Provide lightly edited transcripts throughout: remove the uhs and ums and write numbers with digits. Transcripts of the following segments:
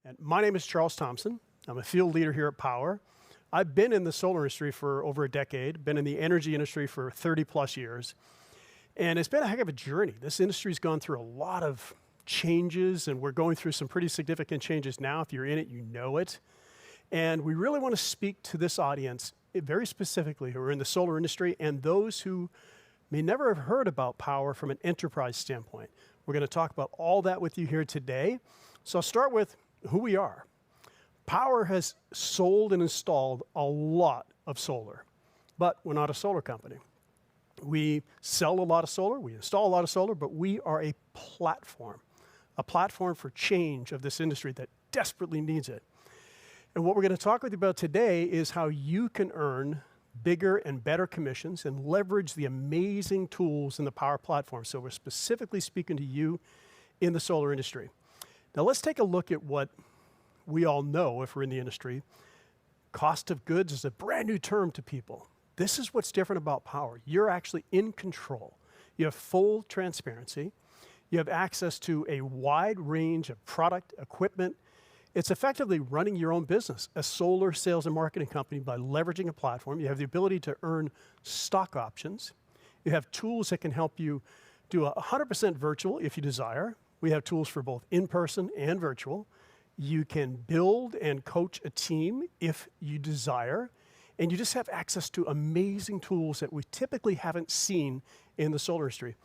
And my name is Charles Thompson. I'm a field leader here at Powur. I've been in the solar industry for over a decade, been in the energy industry for 30 plus years. And it's been a heck of a journey. This industry's gone through a lot of changes, and we're going through some pretty significant changes now. If you're in it, you know it. And we really want to speak to this audience very specifically who are in the solar industry and those who may never have heard about Powur from an enterprise standpoint. We're going to talk about all that with you here today. So I'll start with who we are. Powur has sold and installed a lot of solar, but we're not a solar company. We sell a lot of solar, we install a lot of solar, but we are a platform for change of this industry that desperately needs it. And what we're going to talk with you about today is how you can earn bigger and better commissions and leverage the amazing tools in the Powur platform. So we're specifically speaking to you in the solar industry. Now let's take a look at what we all know if we're in the industry. Cost of goods is a brand new term to people. This is what's different about Powur. You're actually in control. You have full transparency. You have access to a wide range of product, equipment. It's effectively running your own business, a solar sales and marketing company by leveraging a platform. You have the ability to earn stock options. You have tools that can help you do 100% virtual if you desire. We have tools for both in-person and virtual. You can build and coach a team if you desire. And you just have access to amazing tools that we typically haven't seen in the solar industry.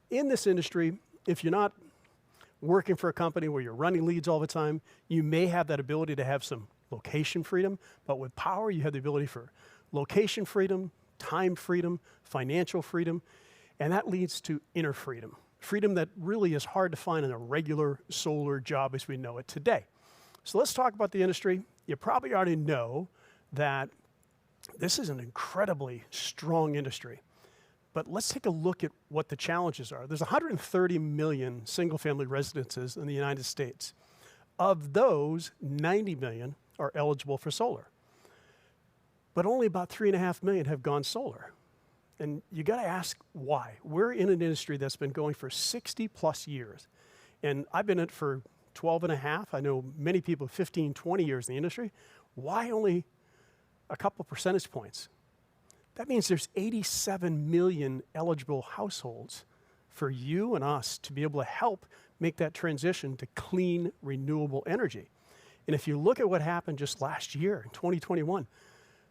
In this industry, if you're not working for a company where you're running leads all the time, you may have that ability to have some location freedom, but with Powur, you have the ability for location freedom, time freedom, financial freedom, and that leads to inner freedom. Freedom that really is hard to find in a regular solar job as we know it today. So let's talk about the industry. You probably already know that this is an incredibly strong industry. But let's take a look at what the challenges are. There's 130 million single-family residences in the United States. Of those, 90 million are eligible for solar. But only about 3.5 million have gone solar. And you got to ask why. We're in an industry that's been going for 60 plus years. And I've been in it for 12 and a half. I know many people 15, 20 years in the industry. Why only a couple percentage points? That means there's 87 million eligible households for you and us to be able to help make that transition to clean, renewable energy. And if you look at what happened just last year, in 2021,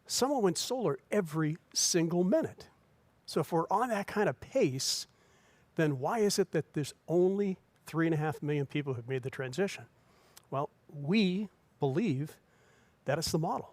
someone went solar every single minute. So if we're on that kind of pace, then why is it that there's only 3.5 million people who've made the transition? Well, we believe that it's the model.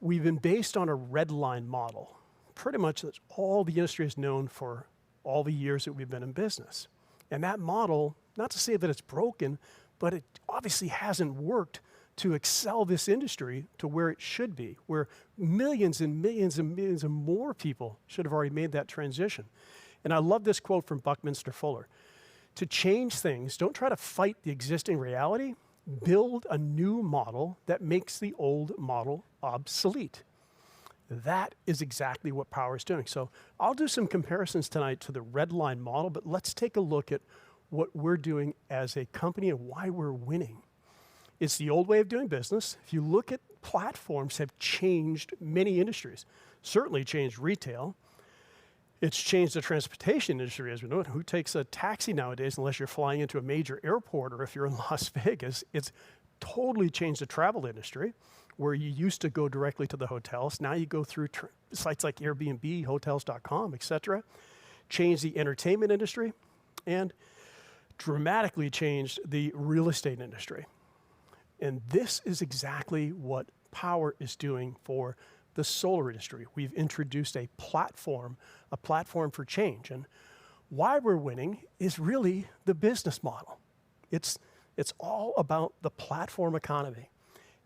We've been based on a red line model. Pretty much that's all the industry has known for all the years that we've been in business. And that model, not to say that it's broken, but it obviously hasn't worked to excel this industry to where it should be, where millions and millions and millions and more people should have already made that transition. And I love this quote from Buckminster Fuller. To change things, don't try to fight the existing reality, build a new model that makes the old model obsolete. That is exactly what Powur is doing. So I'll do some comparisons tonight to the red line model, but let's take a look at what we're doing as a company and why we're winning. It's the old way of doing business. If you look at platforms have changed many industries, certainly changed retail. It's changed the transportation industry as we know it. Who takes a taxi nowadays unless you're flying into a major airport or if you're in Las Vegas? It's totally changed the travel industry where you used to go directly to the hotels. Now you go through sites like Airbnb, hotels.com, et cetera. Changed the entertainment industry and dramatically changed the real estate industry. And this is exactly what Powur is doing for the solar industry. We've introduced a platform for change. And why we're winning is really the business model. It's all about the platform economy.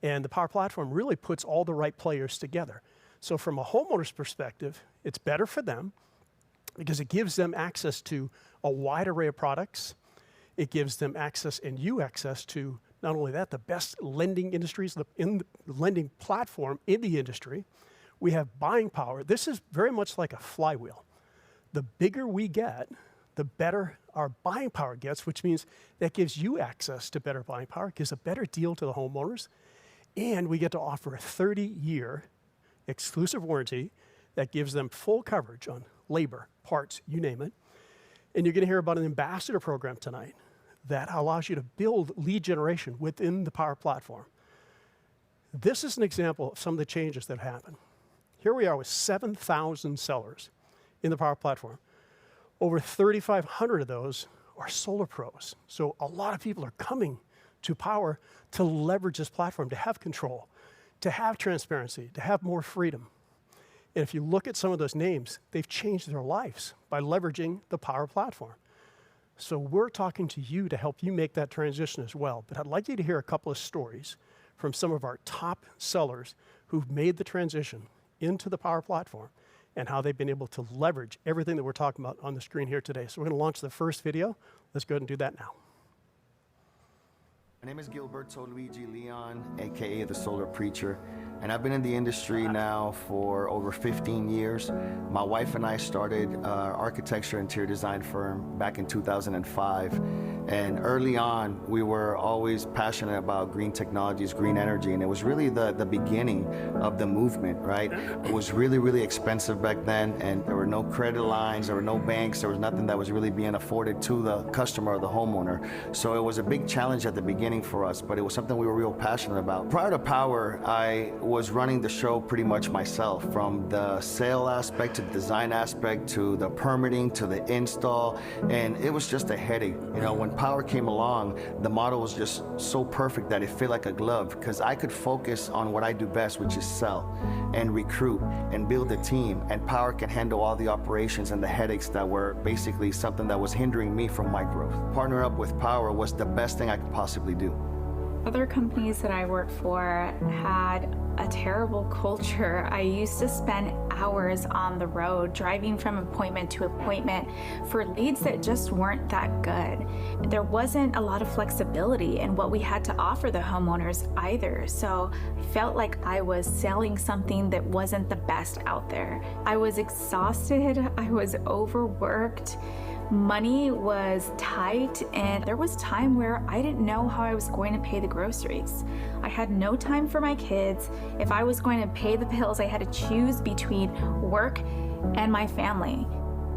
And the Powur platform really puts all the right players together. So from a homeowner's perspective, it's better for them because it gives them access to a wide array of products. It gives them access and you access to not only that, the best lending industries in the lending platform in the industry. We have buying power. This is very much like a flywheel. The bigger we get, the better our buying power gets, which means that gives you access to better buying power, gives a better deal to the homeowners, and we get to offer a 30-year exclusive warranty that gives them full coverage on labor, parts, you name it. And you're going to hear about an ambassador program tonight that allows you to build lead generation within the Powur platform. This is an example of some of the changes that happen. Here we are with 7,000 sellers in the Powur platform. Over 3,500 of those are solar pros. So a lot of people are coming to Powur to leverage this platform, to have control, to have transparency, to have more freedom. And if you look at some of those names, they've changed their lives by leveraging the Powur platform. So we're talking to you to help you make that transition as well. But I'd like you to hear a couple of stories from some of our top sellers who've made the transition into the Powur platform and how they've been able to leverage everything that we're talking about on the screen here today. So we're going to launch the first video. Let's go ahead and do that now. My name is Gilberto Luigi Leon, aka the Solar Preacher, and I've been in the industry now for over 15 years. My wife and I started an architecture interior design firm back in 2005, and early on we were always passionate about green technologies, green energy, and it was really the beginning of the movement, right? It was really expensive back then, and there were no credit lines, there were no banks, there was nothing that was really being afforded to the customer or the homeowner. So it was a big challenge at the beginning for us, but it was something we were real passionate about. Prior to Powur, I was running the show pretty much myself, from the sale aspect to the design aspect to the permitting to the install, and it was just a headache. You know, when Powur came along, the model was just so perfect that it fit like a glove, because I could focus on what I do best, which is sell and recruit and build a team, and Powur can handle all the operations and the headaches that were basically something that was hindering me from my growth. Partner up with Powur was the best thing I could possibly do. Other companies that I worked for had a terrible culture. I used to spend hours on the road driving from appointment to appointment for leads that just weren't that good. There wasn't a lot of flexibility in what we had to offer the homeowners either, so I felt like I was selling something that wasn't the best out there. I was exhausted, I was overworked. Money was tight, and there was time where I didn't know how I was going to pay the groceries. I had no time for my kids. If I was going to pay the bills, I had to choose between work and my family.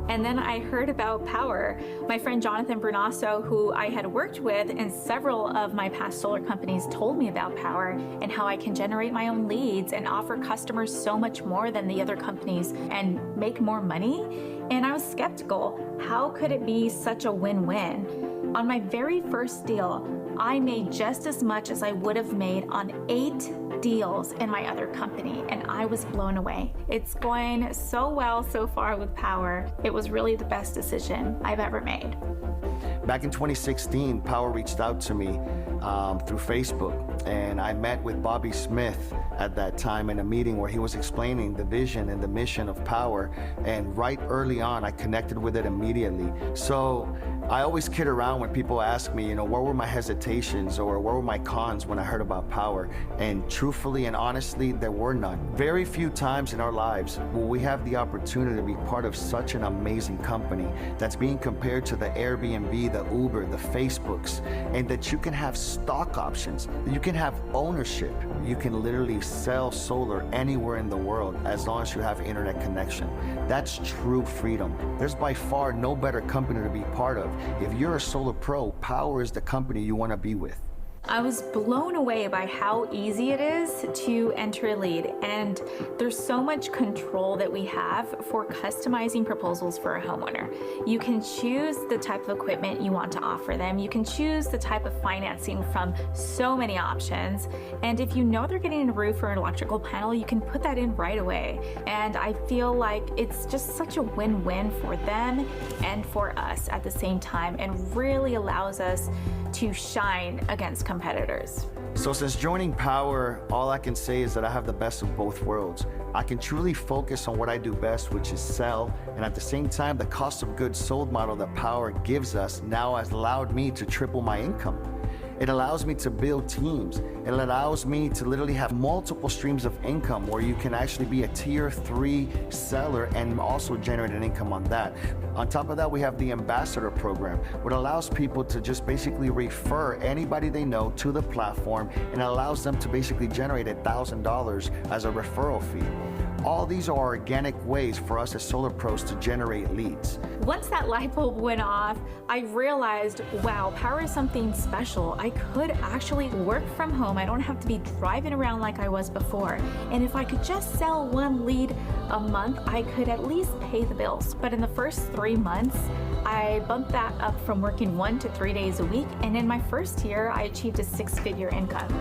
And then I heard about Powur. My friend Jonathan Bernasso, who I had worked with in several of my past solar companies, told me about Powur and how I can generate my own leads and offer customers so much more than the other companies and make more money. And I was skeptical. How could it be such a win-win? On my very first deal, I made just as much as I would have made on 8 deals in my other company, and I was blown away. It's going so well so far with Powur. It was really the best decision I've ever made. Back in 2016, Powur reached out to me through Facebook, and I met with Bobby Smith at that time in a meeting where he was explaining the vision and the mission of Powur, and right early on I connected with it immediately. So I always kid around when people ask me, you know, what were my hesitations or what were my cons when I heard about Powur? And truthfully and honestly, there were none. Very few times in our lives will we have the opportunity to be part of such an amazing company that's being compared to the Airbnb, the Uber, the Facebooks, and that you can have stock options, you can have ownership, you can literally sell solar anywhere in the world as long as you have internet connection. That's true freedom. There's by far no better company to be part of. If you're a solar pro, Powur is the company you want to be with. I was blown away by how easy it is to enter a lead, and there's so much control that we have for customizing proposals for a homeowner. You can choose the type of equipment you want to offer them. You can choose the type of financing from so many options. And if you know they're getting a roof or an electrical panel, you can put that in right away. And I feel like it's just such a win-win for them and for us at the same time, and really allows us to shine against competitors. So since joining Powur, all I can say is that I have the best of both worlds. I can truly focus on what I do best, which is sell, and at the same time, the cost of goods sold model that Powur gives us now has allowed me to triple my income. It allows me to build teams. It allows me to literally have multiple streams of income where you can actually be a tier 3 seller and also generate an income on that. On top of that, we have the ambassador program, which allows people to just basically refer anybody they know to the platform, and allows them to basically generate $1,000 as a referral fee. All these are organic ways for us as solar pros to generate leads. Once that light bulb went off, I realized, wow, Powur is something special. I could actually work from home. I don't have to be driving around like I was before. And if I could just sell one lead a month, I could at least pay the bills. But in the first 3 months, I bumped that up from working 1 to 3 days a week. And in my first year, I achieved a 6-figure income.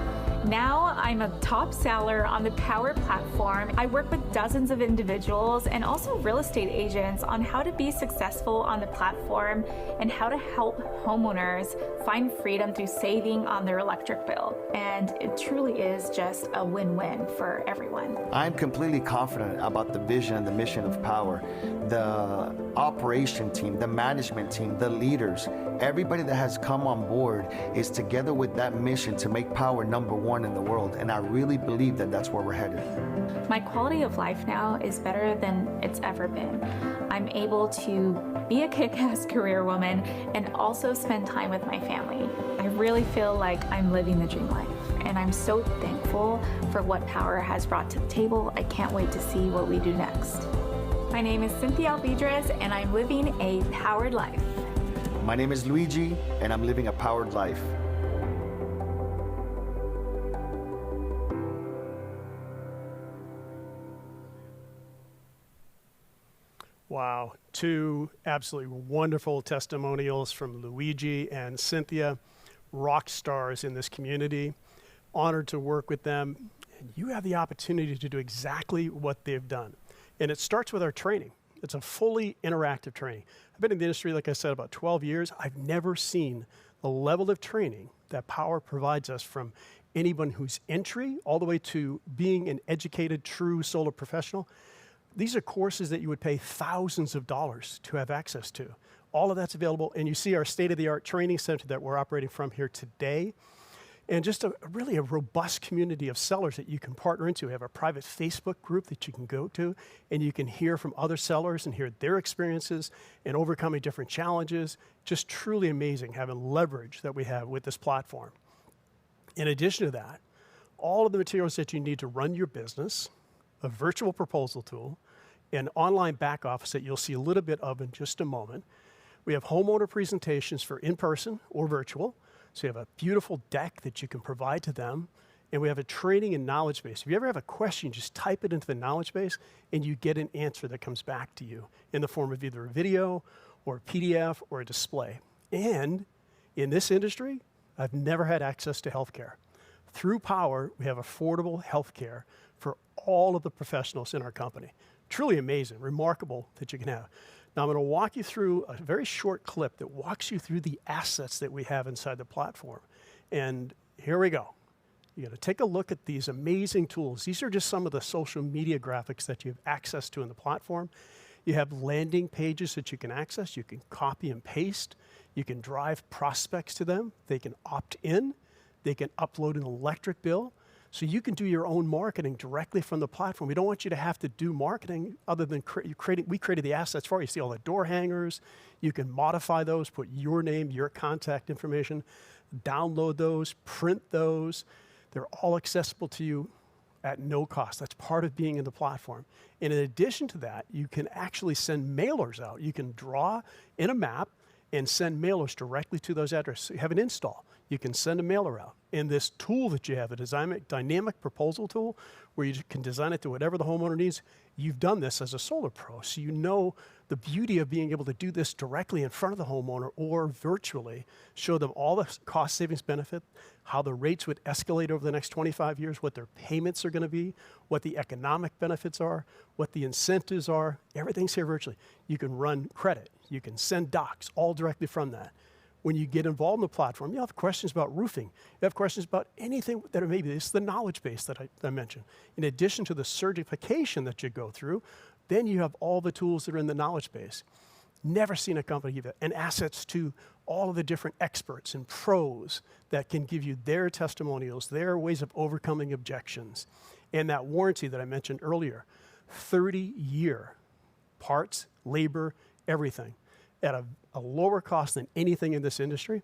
Now I'm a top seller on the Powur platform. I work with dozens of individuals and also real estate agents on how to be successful on the platform and how to help homeowners find freedom through saving on their electric bill. And it truly is just a win-win for everyone. I'm completely confident about the vision and the mission of Powur. The operation team, the management team, the leaders, everybody that has come on board is together with that mission to make Powur #1 in the world, and I really believe that that's where we're headed. My quality of life now is better than it's ever been. I'm able to be a kick-ass career woman and also spend time with my family. I really feel like I'm living the dream life, and I'm so thankful for what Powur has brought to the table. I can't wait to see what we do next. My name is Cynthia Alvidrez, and I'm living a powered life. My name is Luigi, and I'm living a powered life. Wow, 2 absolutely wonderful testimonials from Luigi and Cynthia, rock stars in this community. Honored to work with them. And you have the opportunity to do exactly what they've done. And it starts with our training. It's a fully interactive training. I've been in the industry, like I said, about 12 years. I've never seen the level of training that Powur provides us, from anyone who's entry all the way to being an educated, true solar professional. These are courses that you would pay thousands of dollars to have access to. All of that's available, and you see our state-of-the-art training center that we're operating from here today. And just really a robust community of sellers that you can partner into. We have a private Facebook group that you can go to, and you can hear from other sellers and hear their experiences and overcoming different challenges. Just truly amazing having leverage that we have with this platform. In addition to that, all of the materials that you need to run your business, a virtual proposal tool, an online back office that you'll see a little bit of in just a moment. We have homeowner presentations for in-person or virtual. So you have a beautiful deck that you can provide to them. And we have a training and knowledge base. If you ever have a question, just type it into the knowledge base and you get an answer that comes back to you in the form of either a video or a PDF or a display. And in this industry, I've never had access to healthcare. Through Powur, we have affordable healthcare for all of the professionals in our company. Truly amazing, remarkable that you can have. Now I'm going to walk you through a very short clip that walks you through the assets that we have inside the platform. And here we go. You're going to take a look at these amazing tools. These are just some of the social media graphics that you have access to in the platform. You have landing pages that you can access. You can copy and paste. You can drive prospects to them. They can opt in. They can upload an electric bill. So you can do your own marketing directly from the platform. We don't want you to have to do marketing other than we created the assets for you. You see all the door hangers. You can modify those, put your name, your contact information, download those, print those. They're all accessible to you at no cost. That's part of being in the platform. And in addition to that, you can actually send mailers out. You can draw in a map and send mailers directly to those addresses. So you have an install. You can send a mailer out. And this tool that you have, a dynamic proposal tool, where you can design it to whatever the homeowner needs, you've done this as a solar pro. So you know the beauty of being able to do this directly in front of the homeowner or virtually, show them all the cost savings benefit, how the rates would escalate over the next 25 years, what their payments are going to be, what the economic benefits are, what the incentives are. Everything's here virtually. You can run credit. You can send docs all directly from that. When you get involved in the platform, you have questions about roofing. You have questions about anything that it may be. It's the knowledge base that I mentioned. In addition to the certification that you go through, then you have all the tools that are in the knowledge base. Never seen a company give it, and assets to all of the different experts and pros that can give you their testimonials, their ways of overcoming objections. And that warranty that I mentioned earlier, 30-year parts, labor, everything at a lower cost than anything in this industry.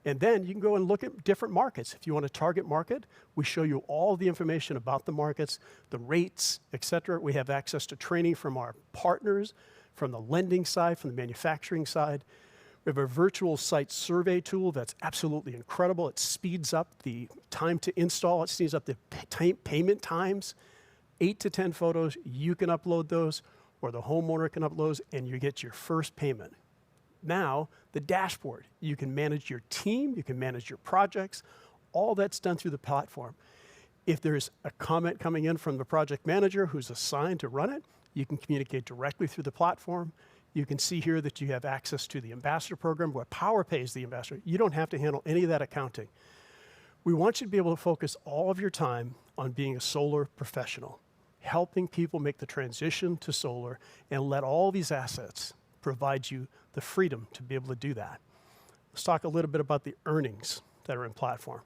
And then you can go and look at different markets. If you want to target market, we show you all the information about the markets, the rates, et cetera. We have access to training from our partners, from the lending side, from the manufacturing side. We have a virtual site survey tool that's absolutely incredible. It speeds up the time to install. It speeds up the payment times. 8 to 10 photos, you can upload those, or the homeowner can upload those, and you get your first payment. Now, the dashboard, you can manage your team, you can manage your projects, all that's done through the platform. If there's a comment coming in from the project manager who's assigned to run it, you can communicate directly through the platform. You can see here that you have access to the ambassador program where Powur pays the ambassador. You don't have to handle any of that accounting. We want you to be able to focus all of your time on being a solar professional, helping people make the transition to solar, and let all these assets provide you the freedom to be able to do that. Let's talk a little bit about the earnings that are in platform.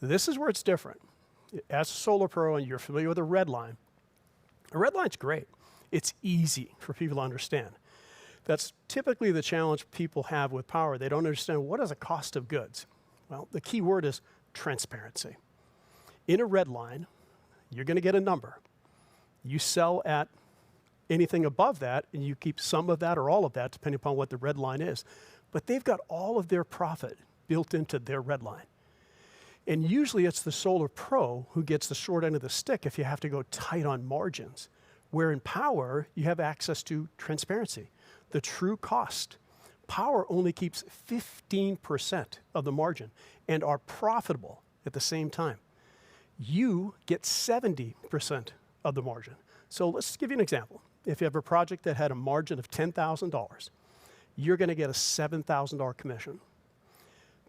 This is where it's different. As a solar pro, and you're familiar with a red line line's great. It's easy for people to understand. That's typically the challenge people have with Powur. They don't understand what is a cost of goods. Well, the key word is transparency. In a red line, you're going to get a number. You sell at anything above that, and you keep some of that or all of that, depending upon what the red line is. But they've got all of their profit built into their red line. And usually it's the solar pro who gets the short end of the stick if you have to go tight on margins. Where in Powur, you have access to transparency, the true cost. Powur only keeps 15% of the margin and are profitable at the same time. You get 70% of the margin. So let's give you an example. If you have a project that had a margin of $10,000, you're going to get a $7,000 commission.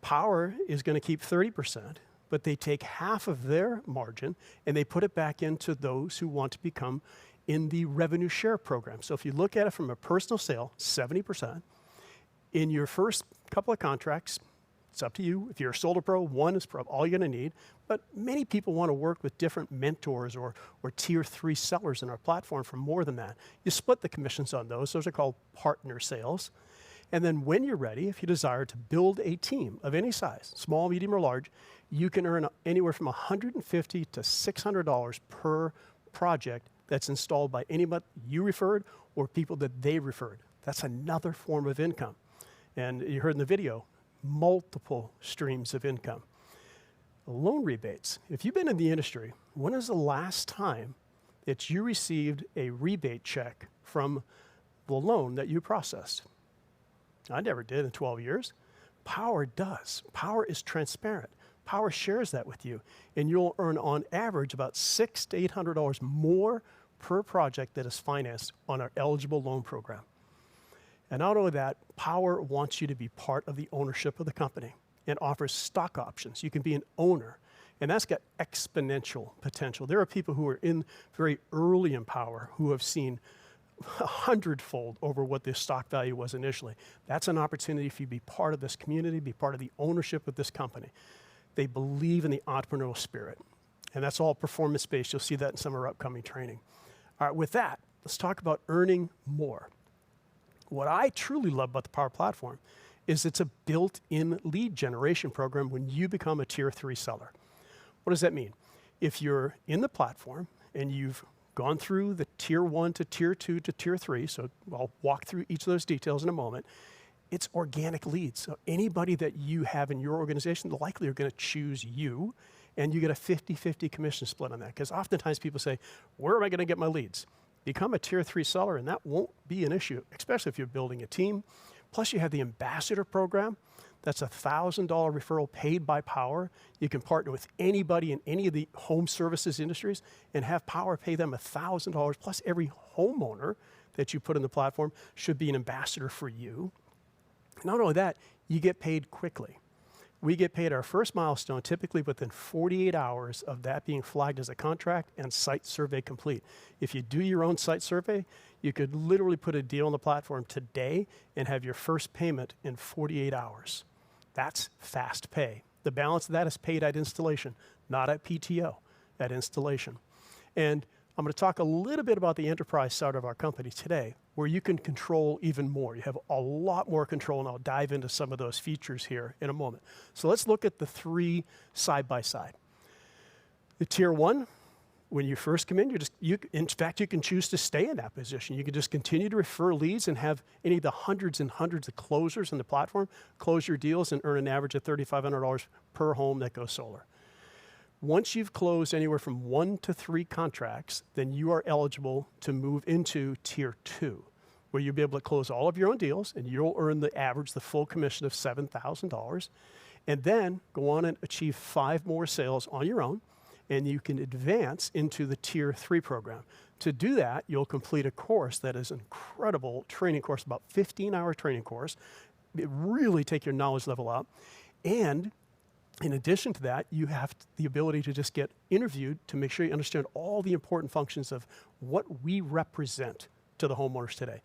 Powur is going to keep 30%, but they take half of their margin and they put it back into those who want to become in the revenue share program. So if you look at it from a personal sale, 70%. In your first couple of contracts, it's up to you. If you're a solar pro, one is probably all you're going to need. But many people want to work with different mentors or tier 3 sellers in our platform for more than that. You split the commissions on those. Those are called partner sales. And then when you're ready, if you desire to build a team of any size, small, medium, or large, you can earn anywhere from $150 to $600 per project that's installed by anybody you referred or people that they referred. That's another form of income. And you heard in the video, multiple streams of income. Loan rebates. If you've been in the industry, when is the last time that you received a rebate check from the loan that you processed? I never did in 12 years. Powur does. Powur is transparent. Powur shares that with you, and you'll earn on average about $600 to $800 more per project that is financed on our eligible loan program. And not only that, Powur wants you to be part of the ownership of the company and offers stock options. You can be an owner, and that's got exponential potential. There are people who are in very early in Powur who have seen 100-fold over what their stock value was initially. That's an opportunity for you to be part of this community, be part of the ownership of this company. They believe in the entrepreneurial spirit, and that's all performance-based. You'll see that in some of our upcoming training. All right, with that, let's talk about earning more. What I truly love about the Powur platform is it's a built-in lead generation program when you become a tier 3 seller. What does that mean? If you're in the platform and you've gone through the tier 1 to tier 2 to tier 3, so I'll walk through each of those details in a moment, it's organic leads. So anybody that you have in your organization, likely are going to choose you, and you get a 50-50 commission split on that. Because oftentimes people say, where am I going to get my leads? Become a tier 3 seller, and that won't be an issue, especially if you're building a team. Plus, you have the ambassador program. That's a $1,000 referral paid by Powur. You can partner with anybody in any of the home services industries and have Powur pay them $1,000. Plus, every homeowner that you put in the platform should be an ambassador for you. Not only that, you get paid quickly. We get paid our first milestone typically within 48 hours of that being flagged as a contract and site survey complete. If you do your own site survey, you could literally put a deal on the platform today and have your first payment in 48 hours. That's fast pay. The balance of that is paid at installation, not at PTO, at installation. And I'm going to talk a little bit about the enterprise side of our company today, where you can control even more. You have a lot more control, and I'll dive into some of those features here in a moment. So let's look at the three side by side. The tier one, when you first come in, in fact, you can choose to stay in that position. You can just continue to refer leads and have any of the hundreds and hundreds of closers on the platform close your deals and earn an average of $3,500 per home that goes solar. Once you've closed anywhere from 1 to 3 contracts, then you are eligible to move into tier 2, where you'll be able to close all of your own deals and you'll earn the average, the full commission of $7,000, and then go on and achieve 5 more sales on your own, and you can advance into the tier 3 program. To do that, you'll complete a course that is an incredible training course, about 15-hour training course. It really take your knowledge level up, and in addition to that, you have the ability to just get interviewed to make sure you understand all the important functions of what we represent to the homeowners today.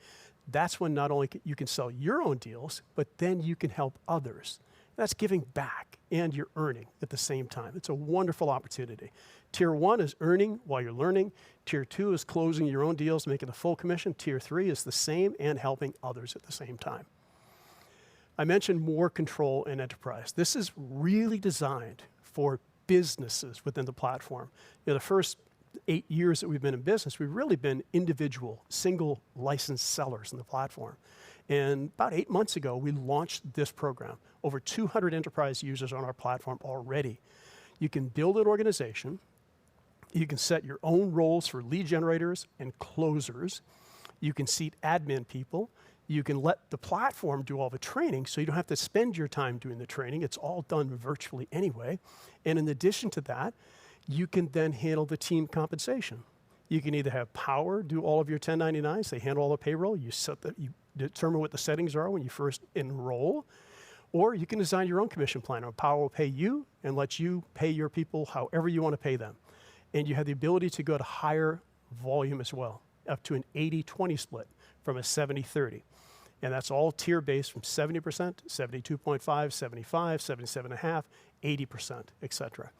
That's when not only you can sell your own deals, but then you can help others. That's giving back and you're earning at the same time. It's a wonderful opportunity. Tier 1 is earning while you're learning. Tier 2 is closing your own deals, making a full commission. Tier 3 is the same and helping others at the same time. I mentioned more control in enterprise. This is really designed for businesses within the platform. The first 8 years that we've been in business, we've really been individual, single licensed sellers in the platform. And about 8 months ago, we launched this program. Over 200 enterprise users on our platform already. You can build an organization. You can set your own roles for lead generators and closers. You can seat admin people. You can let the platform do all the training so you don't have to spend your time doing the training. It's all done virtually anyway. And in addition to that, you can then handle the team compensation. You can either have Powur do all of your 1099s, they handle all the payroll, you determine what the settings are when you first enroll, or you can design your own commission plan. Powur will pay you and let you pay your people however you want to pay them. And you have the ability to go to higher volume as well, up to an 80-20 split from a 70-30. And that's all tier-based from 70%, 72.5, 75, 77.5, 80%, et cetera.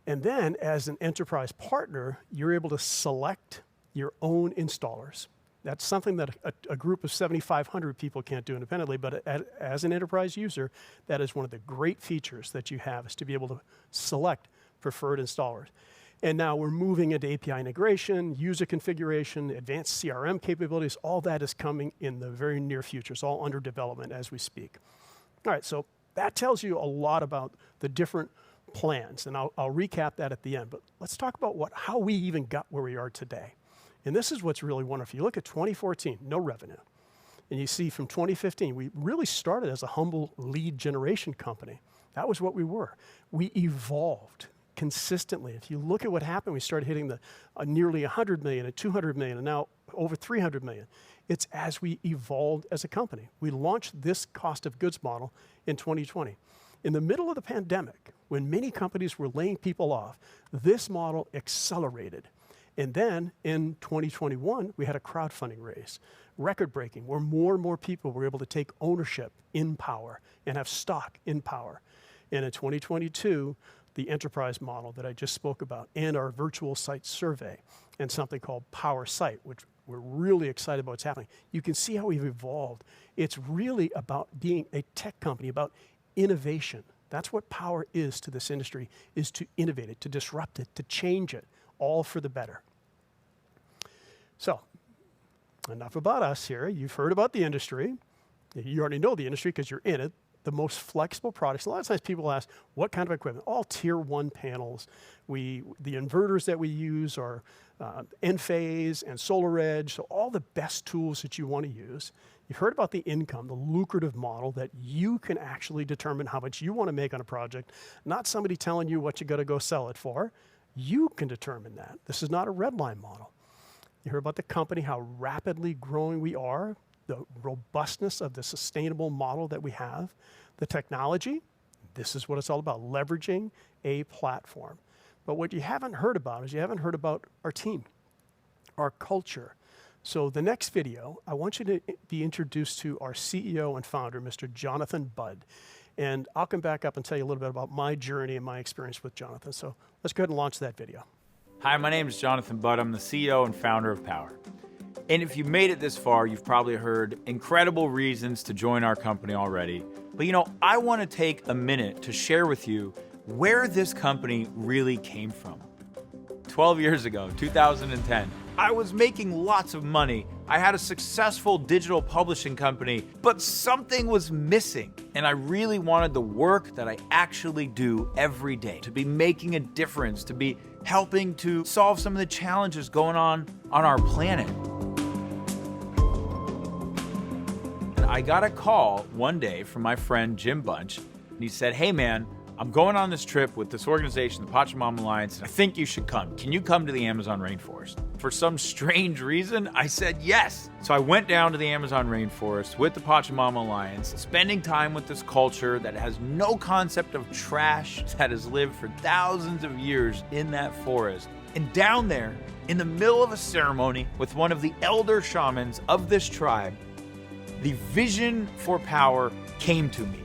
And then as an enterprise partner, you're able to select your own installers. That's something that a group of 7,500 people can't do independently, but as an enterprise user, that is one of the great features that you have, is to be able to select preferred installers. And now we're moving into API integration, user configuration, advanced CRM capabilities. All that is coming in the very near future. It's all under development as we speak. All right, so that tells you a lot about the different plans, and I'll recap that at the end. But let's talk about how we even got where we are today. And this is what's really wonderful. You look at 2014, no revenue. And you see from 2015, we really started as a humble lead generation company. That was what we were. We evolved consistently. If you look at what happened, we started hitting the nearly 100 million and 200 million and now over 300 million. It's as we evolved as a company. We launched this cost of goods model in 2020. In the middle of the pandemic, when many companies were laying people off, this model accelerated. And then in 2021, we had a crowdfunding raise, record-breaking, where more and more people were able to take ownership in Powur and have stock in Powur. And in 2022, the enterprise model that I just spoke about, and our virtual site survey, and something called Powur Site, which we're really excited about what's happening. You can see how we've evolved. It's really about being a tech company, about innovation. That's what Powur is to this industry, is to innovate it, to disrupt it, to change it, all for the better. So, enough about us here. You've heard about the industry. You already know the industry because you're in it. The most flexible products. A lot of times people ask, what kind of equipment? All tier 1 panels. The inverters that we use are Enphase and SolarEdge, so all the best tools that you want to use. You've heard about the income, the lucrative model that you can actually determine how much you want to make on a project, not somebody telling you what you got to go sell it for. You can determine that. This is not a red line model. You heard about the company, how rapidly growing we are, the robustness of the sustainable model that we have, the technology. This is what it's all about, leveraging a platform. But what you haven't heard about is you haven't heard about our team, our culture. So the next video, I want you to be introduced to our CEO and founder, Mr. Jonathan Budd. And I'll come back up and tell you a little bit about my journey and my experience with Jonathan. So let's go ahead and launch that video. Hi, my name is Jonathan Budd. I'm the CEO and founder of Powur. And if you've made it this far, you've probably heard incredible reasons to join our company already. But I want to take a minute to share with you where this company really came from. 12 years ago, 2010, I was making lots of money. I had a successful digital publishing company, but something was missing. And I really wanted the work that I actually do every day to be making a difference, to be helping to solve some of the challenges going on our planet. And I got a call one day from my friend Jim Bunch, and he said, "Hey man, I'm going on this trip with this organization, the Pachamama Alliance, and I think you should come. Can you come to the Amazon rainforest?" For some strange reason, I said yes. So I went down to the Amazon rainforest with the Pachamama Alliance, spending time with this culture that has no concept of trash, that has lived for thousands of years in that forest. And down there, in the middle of a ceremony with one of the elder shamans of this tribe, the vision for Powur came to me.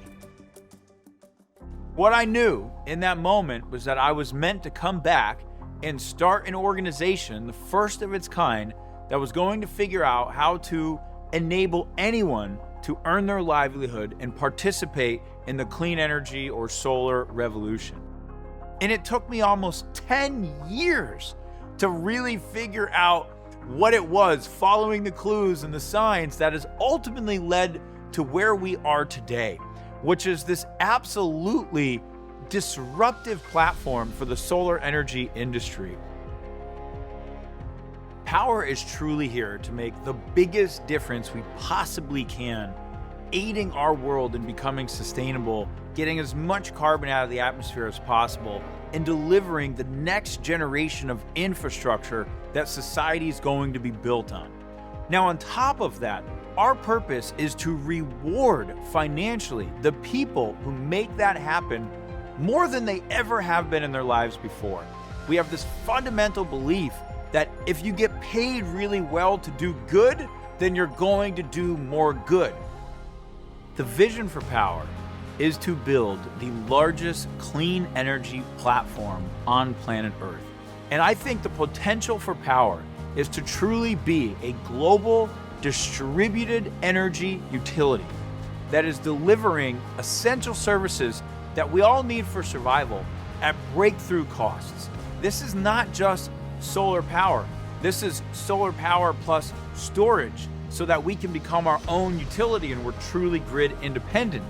What I knew in that moment was that I was meant to come back and start an organization, the first of its kind, that was going to figure out how to enable anyone to earn their livelihood and participate in the clean energy or solar revolution. And it took me almost 10 years to really figure out what it was, following the clues and the signs that has ultimately led to where we are today, which is this absolutely disruptive platform for the solar energy industry. Powur is truly here to make the biggest difference we possibly can, aiding our world in becoming sustainable, getting as much carbon out of the atmosphere as possible, and delivering the next generation of infrastructure that society is going to be built on. Now, on top of that, our purpose is to reward financially the people who make that happen more than they ever have been in their lives before. We have this fundamental belief that if you get paid really well to do good, then you're going to do more good. The vision for Powur is to build the largest clean energy platform on planet Earth. And I think the potential for Powur is to truly be a global distributed energy utility that is delivering essential services that we all need for survival at breakthrough costs. This is not just solar power. This is solar power plus storage so that we can become our own utility and we're truly grid independent.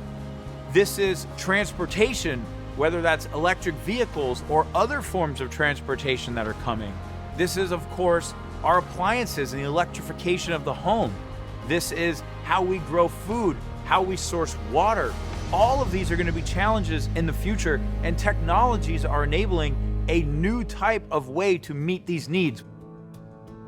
This is transportation, whether that's electric vehicles or other forms of transportation that are coming. This is, of course, our appliances and the electrification of the home. This is how we grow food, how we source water. All of these are going to be challenges in the future, and technologies are enabling a new type of way to meet these needs.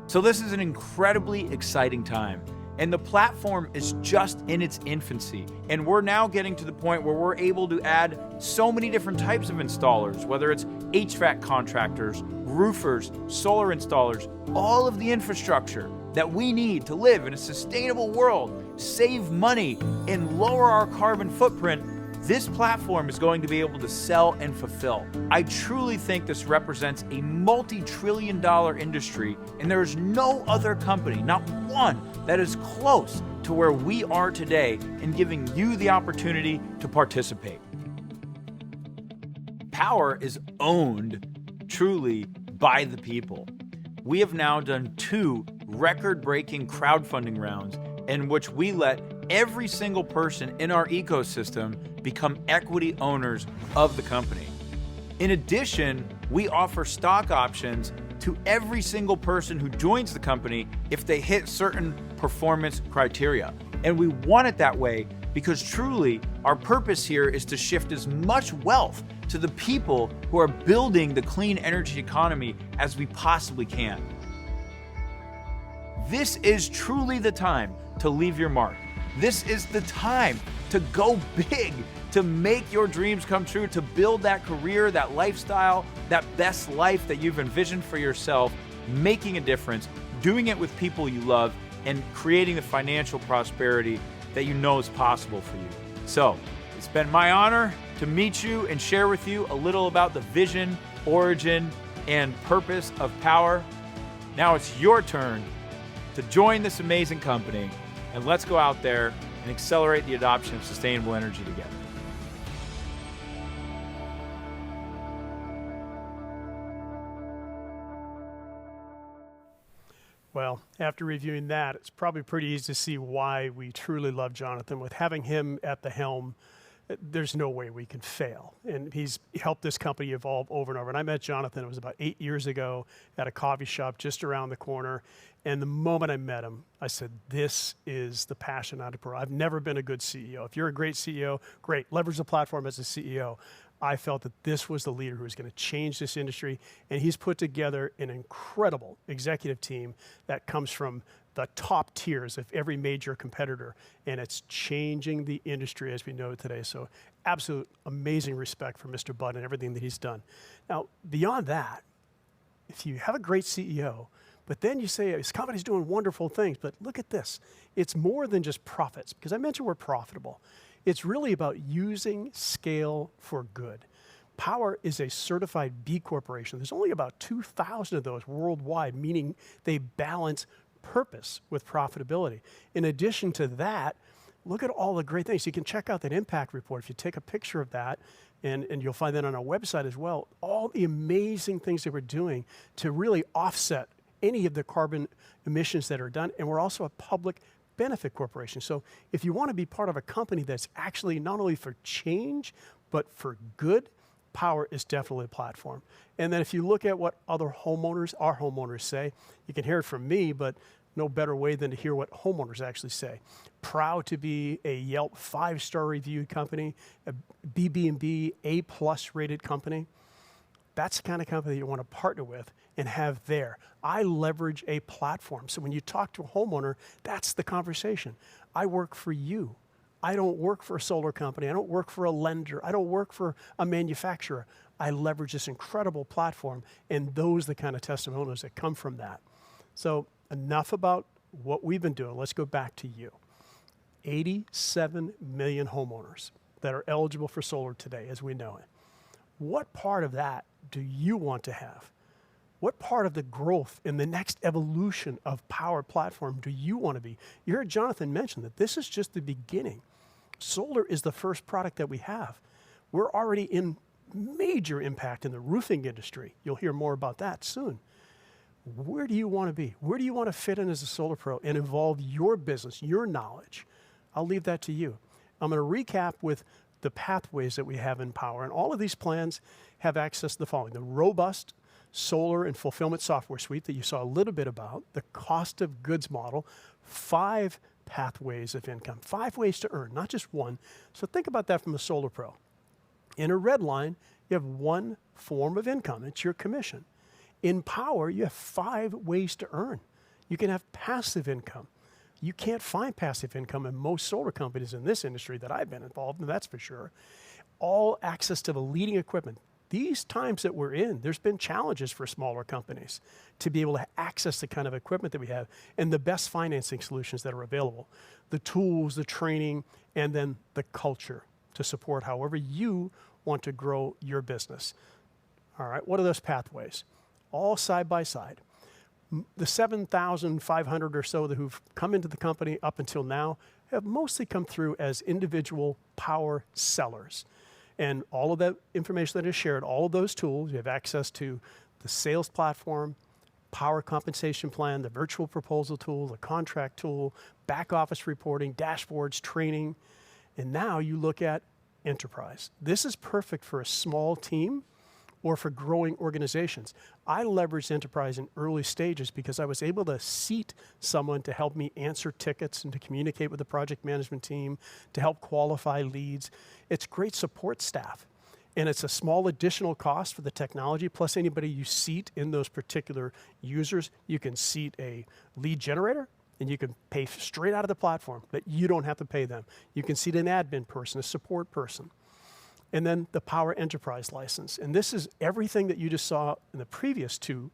So this is an incredibly exciting time, and the platform is just in its infancy. And we're now getting to the point where we're able to add so many different types of installers, whether it's HVAC contractors, roofers, solar installers, all of the infrastructure that we need to live in a sustainable world, save money, and lower our carbon footprint. This platform is going to be able to sell and fulfill. I truly think this represents a multi-trillion-dollar industry, and there is no other company, not one, that is close to where we are today in giving you the opportunity to participate. Powur is owned truly by the people. We have now done 2 record-breaking crowdfunding rounds in which we let every single person in our ecosystem become equity owners of the company. In addition, we offer stock options to every single person who joins the company if they hit certain performance criteria. And we want it that way because truly our purpose here is to shift as much wealth to the people who are building the clean energy economy as we possibly can. This is truly the time to leave your mark. This is the time to go big, to make your dreams come true, to build that career, that lifestyle, that best life that you've envisioned for yourself, making a difference, doing it with people you love, and creating the financial prosperity that you know is possible for you. So, It's been my honor to meet you and share with you a little about the vision, origin, and purpose of Powur. Now it's your turn to join this amazing company, and let's go out there and accelerate the adoption of sustainable energy together. Well, after reviewing that, it's probably pretty easy to see why we truly love Jonathan. With having him at the helm, there's no way we can fail. And he's helped this company evolve over and over. And I met Jonathan, it was about 8 years ago at a coffee shop just around the corner. And the moment I met him, I said, this is the passion entrepreneur. I've never been a good CEO. If you're a great CEO, great, leverage the platform as a CEO. I felt that this was the leader who was going to change this industry. And he's put together an incredible executive team that comes from the top tiers of every major competitor, and it's changing the industry as we know it today. So absolute amazing respect for Mr. Budd and everything that he's done. Now, beyond that, if you have a great CEO, but then you say, this company's doing wonderful things, but look at this. It's more than just profits, because I mentioned we're profitable. It's really about using scale for good. Powur is a certified B Corporation. There's only about 2,000 of those worldwide, meaning they balance purpose with profitability. In addition to that, look at all the great things. You can check out that impact report if you take a picture of that, and you'll find that on our website as well. All the amazing things that we're doing to really offset any of the carbon emissions that are done. And we're also a public benefit corporation. So if you want to be part of a company that's actually not only for change, but for good, Powur is definitely a platform. And then if you look at what other homeowners, our homeowners say, you can hear it from me, but no better way than to hear what homeowners actually say. Proud to be a Yelp 5-star reviewed company, a BB&B A+ rated company. That's the kind of company you want to partner with and have there. I leverage a platform. So when you talk to a homeowner, that's the conversation. I work for you. I don't work for a solar company. I don't work for a lender. I don't work for a manufacturer. I leverage this incredible platform, and those are the kind of testimonials that come from that. So enough about what we've been doing. Let's go back to you. 87 million homeowners that are eligible for solar today, as we know it. What part of that do you want to have? What part of the growth in the next evolution of Powur platform do you want to be? You heard Jonathan mention that this is just the beginning. Solar is the first product that we have. We're already in major impact in the roofing industry. You'll hear more about that soon. Where do you want to be? Where do you want to fit in as a solar pro and evolve your business, your knowledge? I'll leave that to you. I'm going to recap with the pathways that we have in Powur. And all of these plans have access to the following: the robust solar and fulfillment software suite that you saw a little bit about, the cost of goods model, 5 pathways of income, 5 ways to earn, not just one. So think about that from a solar pro. In a red line, you have 1 form of income. It's your commission. In Powur, you have 5 ways to earn. You can have passive income. You can't find passive income in most solar companies in this industry that I've been involved in, that's for sure. All access to the leading equipment. These times that we're in, there's been challenges for smaller companies to be able to access the kind of equipment that we have and the best financing solutions that are available. The tools, the training, and then the culture to support however you want to grow your business. All right, what are those pathways? All side by side. The 7,500 or so who've come into the company up until now have mostly come through as individual Powur sellers. And all of that information that is shared, all of those tools, you have access to the sales platform, Powur compensation plan, the virtual proposal tool, the contract tool, back office reporting, dashboards, training. And now you look at enterprise. This is perfect for a small team or for growing organizations. I leveraged enterprise in early stages because I was able to seat someone to help me answer tickets and to communicate with the project management team, to help qualify leads. It's great support staff. And it's a small additional cost for the technology, plus anybody you seat in those particular users. You can seat a lead generator, and you can pay straight out of the platform, but you don't have to pay them. You can seat an admin person, a support person. And then the Powur Enterprise license. And this is everything that you just saw in the previous 2,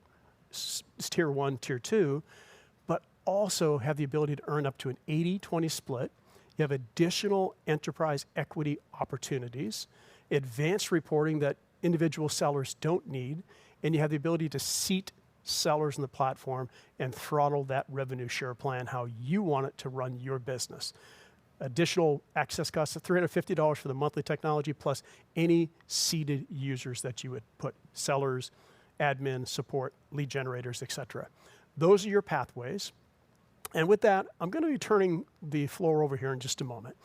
Tier 1, Tier 2, but also have the ability to earn up to an 80-20 split. You have additional enterprise equity opportunities, advanced reporting that individual sellers don't need, and you have the ability to seat sellers in the platform and throttle that revenue share plan how you want it to run your business. Additional access costs of $350 for the monthly technology, plus any seated users that you would put, sellers, admin, support, lead generators, etc. Those are your pathways. And with that, I'm going to be turning the floor over here in just a moment.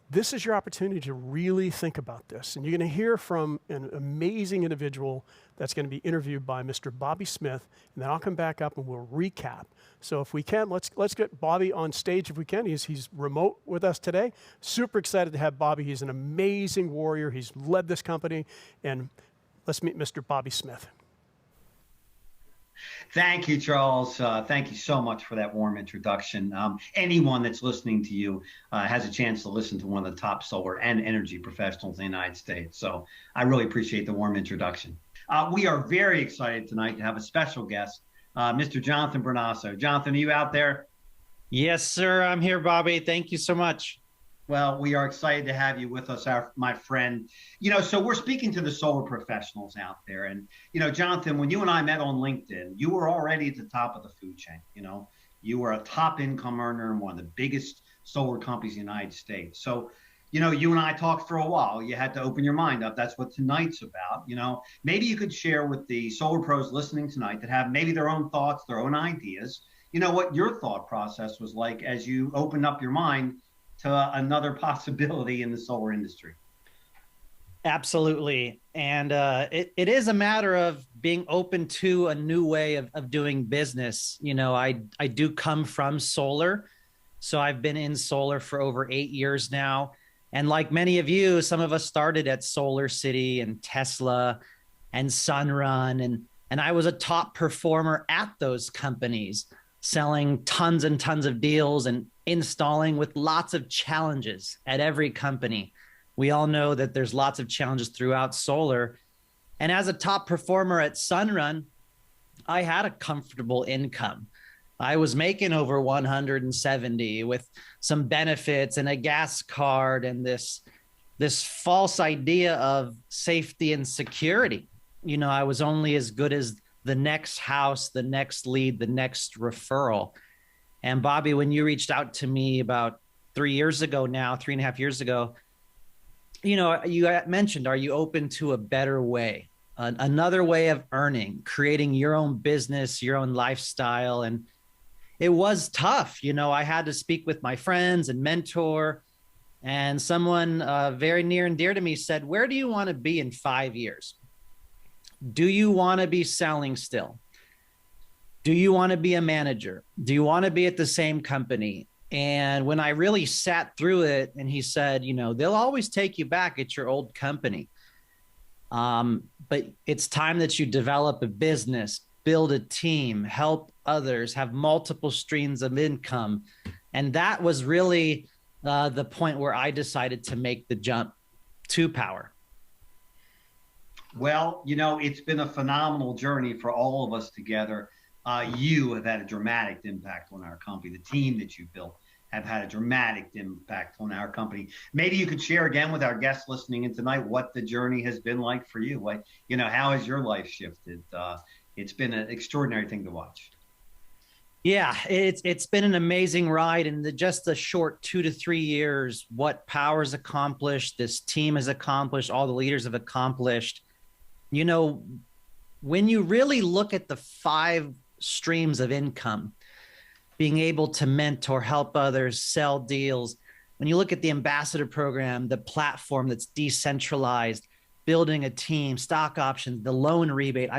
This is your opportunity to really think about this. And you're going to hear from an amazing individual that's going to be interviewed by Mr. Bobby Smith, and then I'll come back up and we'll recap. So if we can, let's get Bobby on stage if we can. He's remote with us today. Super excited to have Bobby. He's an amazing warrior. He's led this company. And let's meet Mr. Bobby Smith. Thank you, Charles. Thank you so much for that warm introduction. Anyone that's listening to you has a chance to listen to one of the top solar and energy professionals in the United States. So I really appreciate the warm introduction. We are very excited tonight to have a special guest, Mr. Jonathan Bernasso. Jonathan, are you out there? Yes, sir. I'm here, Bobby. Thank you so much. Well, we are excited to have you with us, my friend. So we're speaking to the solar professionals out there. And, Jonathan, when you and I met on LinkedIn, you were already at the top of the food chain. You were a top income earner in one of the biggest solar companies in the United States. So, you and I talked for a while. You had to open your mind up. That's what tonight's about. Maybe you could share with the solar pros listening tonight that have maybe their own thoughts, their own ideas, what your thought process was like as you opened up your mind to another possibility in the solar industry. Absolutely. And it is a matter of being open to a new way of doing business. I do come from solar. So I've been in solar for over 8 years now. And like many of you, some of us started at Solar City and Tesla and Sunrun. And I was a top performer at those companies, selling tons and tons of deals and installing with lots of challenges at every company. We all know that there's lots of challenges throughout solar. And as a top performer at Sunrun, I had a comfortable income. I was making over 170 with some benefits and a gas card and this false idea of safety and security. I was only as good as the next house, the next lead, the next referral. And Bobby, when you reached out to me about 3 years ago now, 3.5 years ago, you mentioned, are you open to a better way, another way of earning, creating your own business, your own lifestyle? And it was tough. I had to speak with my friends and mentor, and someone very near and dear to me said, where do you want to be in 5 years? Do you want to be selling still? Do you want to be a manager? Do you want to be at the same company? And when I really sat through it, and he said, they'll always take you back at your old company. But it's time that you develop a business, build a team, help others, have multiple streams of income. And that was really the point where I decided to make the jump to Powur. Well, it's been a phenomenal journey for all of us together. You have had a dramatic impact on our company. The team that you built have had a dramatic impact on our company. Maybe you could share again with our guests listening in tonight what the journey has been like for you. How has your life shifted? It's been an extraordinary thing to watch. Yeah, it's been an amazing ride. And just the short 2 to 3 years, what Powur's accomplished, this team has accomplished, all the leaders have accomplished. When you really look at the 5 streams of income, being able to mentor, help others, sell deals. When you look at the ambassador program, the platform that's decentralized, building a team, stock options, the loan rebate.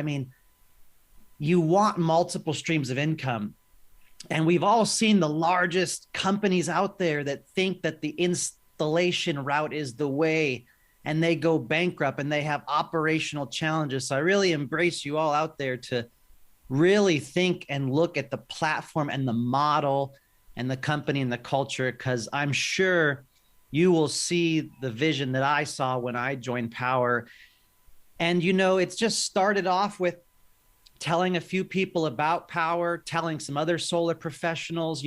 You want multiple streams of income. And we've all seen the largest companies out there that think that the installation route is the way, and they go bankrupt and they have operational challenges. So I really embrace you all out there to really think and look at the platform and the model and the company and the culture, because I'm sure you will see the vision that I saw when I joined Powur. And, it's just started off with telling a few people about Powur, telling some other solar professionals,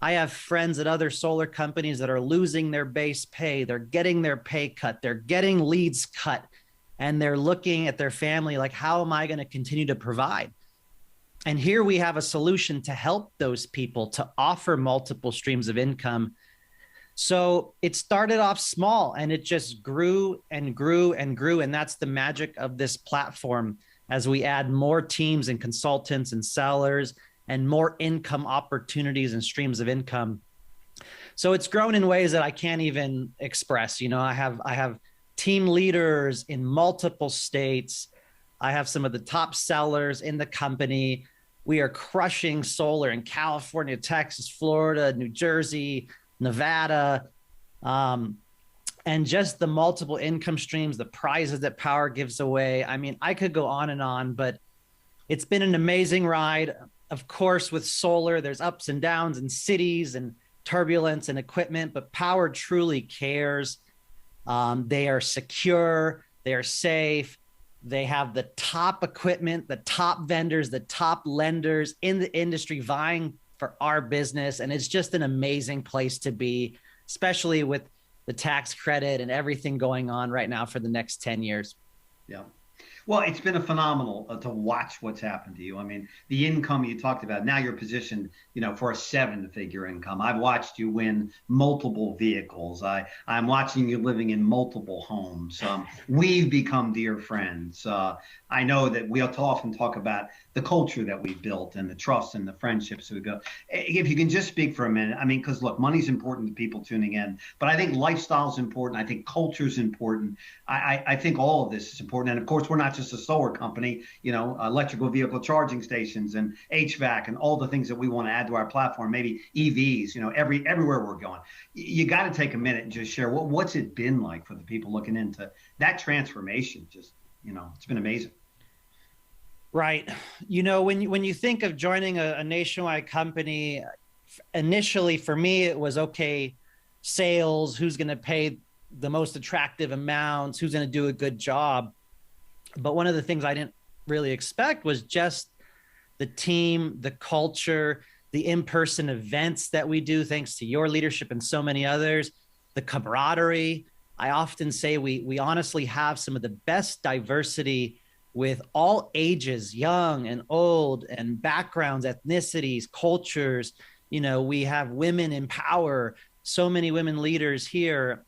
I have friends at other solar companies that are losing their base pay. They're getting their pay cut. They're getting leads cut. And they're looking at their family like, how am I going to continue to provide? And here we have a solution to help those people to offer multiple streams of income. So it started off small and it just grew and grew and grew. And that's the magic of this platform as we add more teams and consultants and sellers and more income opportunities and streams of income. So it's grown in ways that I can't even express. You know, I have team leaders in multiple states. I have some of the top sellers in the company. We are crushing solar in California, Texas, Florida, New Jersey, Nevada. And just the multiple income streams, the prizes that Powur gives away. I mean, I could go on, but it's been an amazing ride. Of course, with solar, there's ups and downs and cities and turbulence and equipment, but Powur truly cares. They are secure, they are safe, they have the top equipment, the top vendors, the top lenders in the industry vying for our business. And it's just an amazing place to be, especially with the tax credit and everything going on right now for the next 10 years. Yeah. Well, it's been a phenomenal to watch what's happened to you. I mean, the income you talked about, now you're positioned, you know, for a 7-figure income. I've watched you win multiple vehicles. I'm watching you living in multiple homes. We've become dear friends. I know that we often talk about the culture that we've built and the trust and the friendships we go. If you can just speak for a minute, I mean, because look, money's important to people tuning in, but I think lifestyle's important. I think culture's important. I think all of this is important. And of course, we're not just a solar company, you know, electrical vehicle charging stations and HVAC and all the things that we want to add to our platform, maybe EVs, you know, everywhere we're going. You got to take a minute and just share what's it been like for the people looking into that transformation. Just, you know, it's been amazing. Right. You know, when you think of joining a nationwide company, initially for me, it was, okay, sales, who's going to pay the most attractive amounts, who's going to do a good job. But one of the things I didn't really expect was just the team, the culture, the in-person events that we do, thanks to your leadership and so many others, the camaraderie. I often say we honestly have some of the best diversity with all ages, young and old, and backgrounds, ethnicities, cultures. You know, we have women in power, so many women leaders here.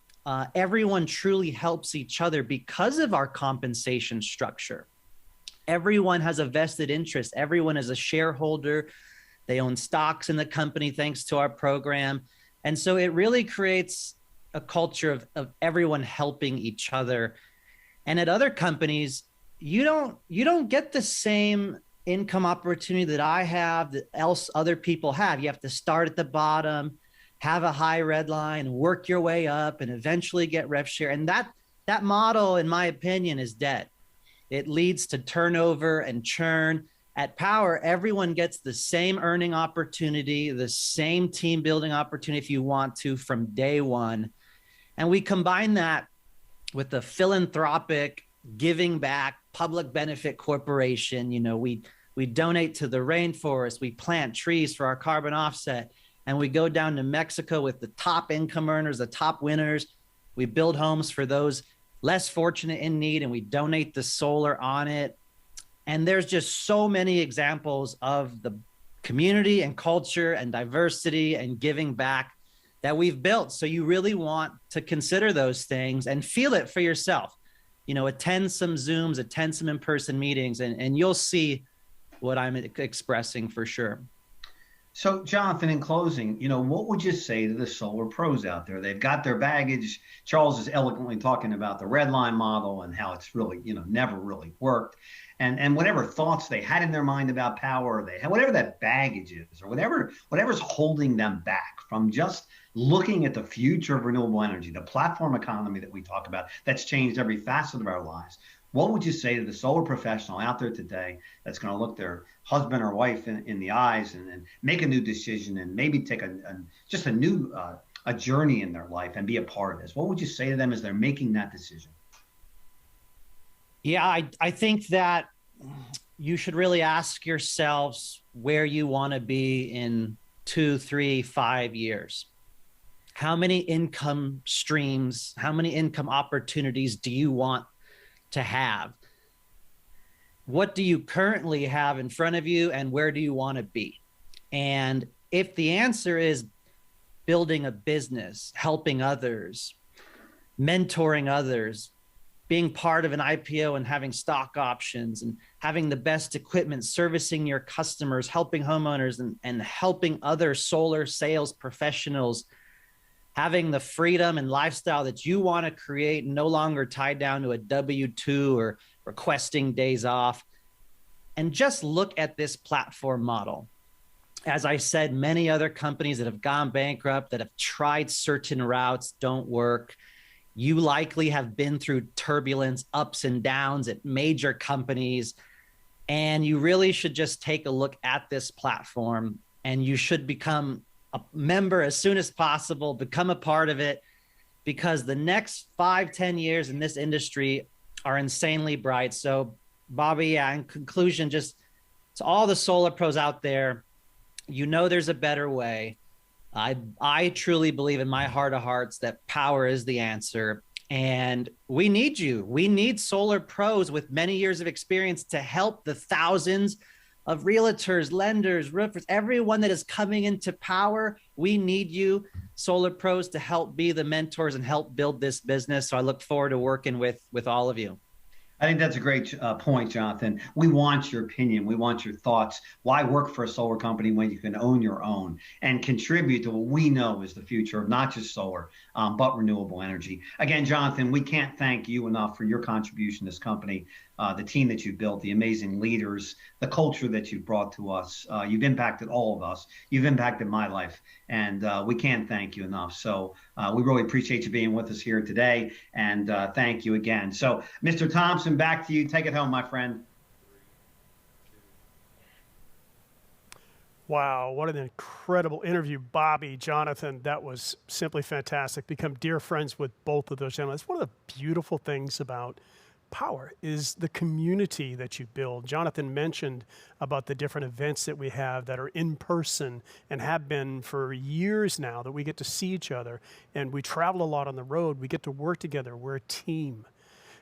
Everyone truly helps each other because of our compensation structure. Everyone has a vested interest. Everyone is a shareholder. They own stocks in the company thanks to our program. And so it really creates a culture of everyone helping each other. And at other companies, you don't get the same income opportunity that I have, that else other people have. You have to start at the bottom, have a high red line, work your way up, and eventually get rev share. And that model, in my opinion, is dead. It leads to turnover and churn. At Powur, everyone gets the same earning opportunity, the same team building opportunity if you want to from day one. And we combine that with the philanthropic, giving back, public benefit corporation. You know, we donate to the rainforest, we plant trees for our carbon offset, and we go down to Mexico with the top income earners, the top winners. We build homes for those less fortunate in need, and we donate the solar on it. And there's just so many examples of the community and culture and diversity and giving back that we've built. So you really want to consider those things and feel it for yourself. You know, attend some Zooms, attend some in-person meetings, and you'll see what I'm expressing for sure. So, Jonathan, in closing, you know, what would you say to the solar pros out there? They've got their baggage. Charles is eloquently talking about the red line model and how it's really, you know, never really worked. And whatever thoughts they had in their mind about Powur, they had whatever that baggage is, or whatever's holding them back from just looking at the future of renewable energy, the platform economy that we talk about, that's changed every facet of our lives. What would you say to the solar professional out there today that's going to look their husband or wife in the eyes and make a new decision and maybe take just a new a journey in their life and be a part of this? What would you say to them as they're making that decision? Yeah, I think that you should really ask yourselves where you want to be in 2, 3, 5 years? How many income streams, how many income opportunities do you want to have? What do you currently have in front of you, and where do you want to be? And if the answer is building a business, helping others, mentoring others, being part of an IPO and having stock options and having the best equipment, servicing your customers, helping homeowners, and helping other solar sales professionals, having the freedom and lifestyle that you want to create, no longer tied down to a W-2 or requesting days off. And just look at this platform model. As I said, many other companies that have gone bankrupt, that have tried certain routes, don't work. You likely have been through turbulence, ups and downs at major companies, and you really should just take a look at this platform, and you should become a member as soon as possible, become a part of it, because the next 5-10 years in this industry are insanely bright. So Bobby, in conclusion, just to all the solar pros out there, you know there's a better way. I truly believe in my heart of hearts that Powur is the answer. And we need you. We need solar pros with many years of experience to help the thousands of realtors, lenders, roofers, everyone that is coming into Powur. We need you, solar pros, to help be the mentors and help build this business. So I look forward to working with all of you. I think that's a great point, Jonathan. We want your opinion. We want your thoughts. Why work for a solar company when you can own your own and contribute to what we know is the future of not just solar, but renewable energy? Again, Jonathan, we can't thank you enough for your contribution to this company, the team that you built, the amazing leaders, the culture that you brought to us. You've impacted all of us. You've impacted my life, and we can't thank you enough. So we really appreciate you being with us here today, and thank you again. So, Mr. Thompson, back to you. Take it home, my friend. Wow, what an incredible interview, Bobby, Jonathan. That was simply fantastic. Become dear friends with both of those gentlemen. That's one of the beautiful things about Powur is the community that you build. Jonathan mentioned about the different events that we have that are in person and have been for years now, that we get to see each other, and we travel a lot on the road. We get to work together. We're a team.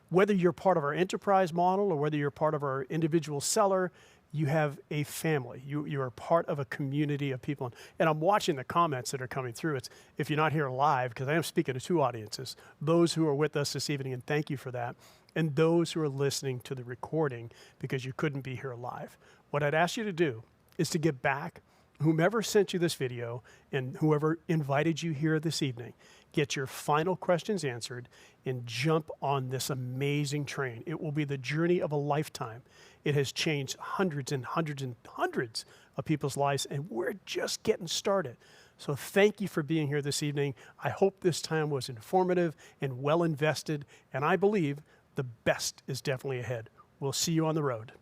Whether you're part of our enterprise model or whether you're part of our individual seller, you have a family. You are part of a community of people. And I'm watching the comments that are coming through. It's, if you're not here live, because I am speaking to two audiences, those who are with us this evening, and thank you for that, and those who are listening to the recording because you couldn't be here live. What I'd ask you to do is to get back, whomever sent you this video and whoever invited you here this evening, get your final questions answered and jump on this amazing train. It will be the journey of a lifetime. It has changed hundreds and hundreds and hundreds of people's lives, and we're just getting started. So thank you for being here this evening. I hope this time was informative and well invested, and I believe the best is definitely ahead. We'll see you on the road.